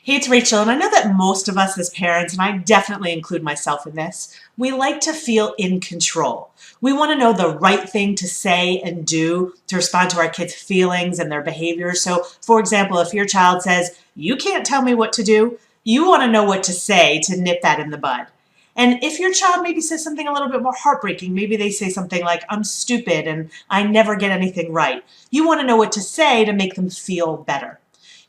Hey, it's Rachel, and I know that most of us as parents, and I definitely include myself in this, we like to feel in control. We want to know the right thing to say and do to respond to our kids' feelings and their behaviors. So, for example, if your child says, "You can't tell me what to do," you want to know what to say to nip that in the bud. And if your child maybe says something a little bit more heartbreaking, maybe they say something like, "I'm stupid and I never get anything right," you want to know what to say to make them feel better.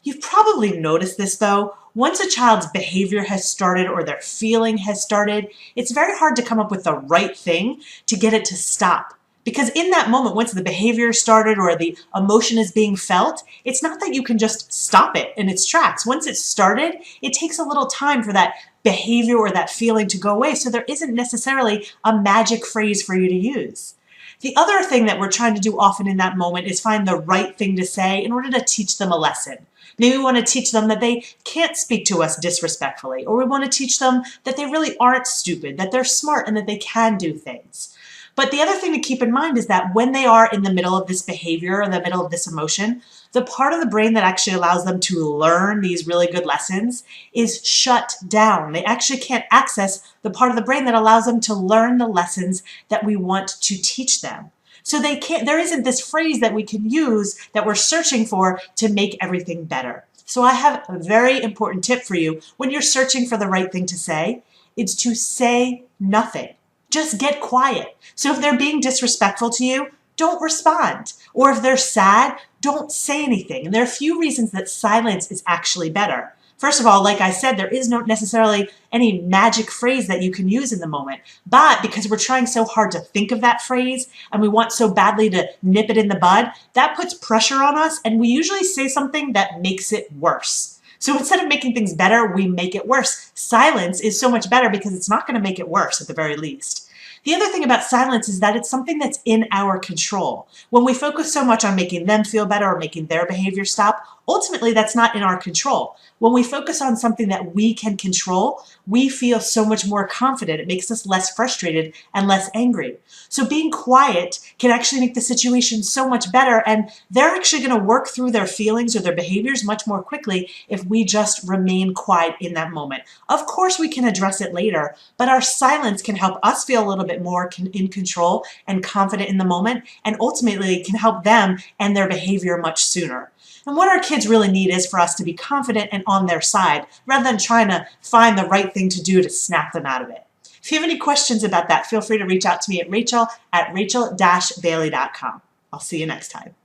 You've probably noticed this though. Once a child's behavior has started or their feeling has started, it's very hard to come up with the right thing to get it to stop. Because in that moment, once the behavior started or the emotion is being felt, it's not that you can just stop it in its tracks. Once it's started, it takes a little time for that behavior or that feeling to go away. So there isn't necessarily a magic phrase for you to use. The other thing that we're trying to do often in that moment is find the right thing to say in order to teach them a lesson. Maybe we want to teach them that they can't speak to us disrespectfully, or we want to teach them that they really aren't stupid, that they're smart and that they can do things. But the other thing to keep in mind is that when they are in the middle of this behavior, in the middle of this emotion, the part of the brain that actually allows them to learn these really good lessons is shut down. They actually can't access the part of the brain that allows them to learn the lessons that we want to teach them. So there isn't this phrase that we can use that we're searching for to make everything better. So I have a very important tip for you when you're searching for the right thing to say. It's to say nothing. Just get quiet. So if they're being disrespectful to you, don't respond. Or if they're sad, don't say anything. And there are a few reasons that silence is actually better. First of all, like I said, there is not necessarily any magic phrase that you can use in the moment. But because we're trying so hard to think of that phrase and we want so badly to nip it in the bud, that puts pressure on us and we usually say something that makes it worse. So instead of making things better, we make it worse. Silence is so much better because it's not going to make it worse at the very least. The other thing about silence is that it's something that's in our control. When we focus so much on making them feel better or making their behavior stop, ultimately that's not in our control. When we focus on something that we can control, we feel so much more confident. It makes us less frustrated and less angry. So being quiet can actually make the situation so much better, and they're actually going to work through their feelings or their behaviors much more quickly if we just remain quiet in that moment. Of course we can address it later, but our silence can help us feel a little bit more in control and confident in the moment, and ultimately can help them and their behavior much sooner. And what our kids really need is for us to be confident and on their side, rather than trying to find the right thing to do to snap them out of it. If you have any questions about that, feel free to reach out to me at rachel@rachel-bailey.com. I'll see you next time.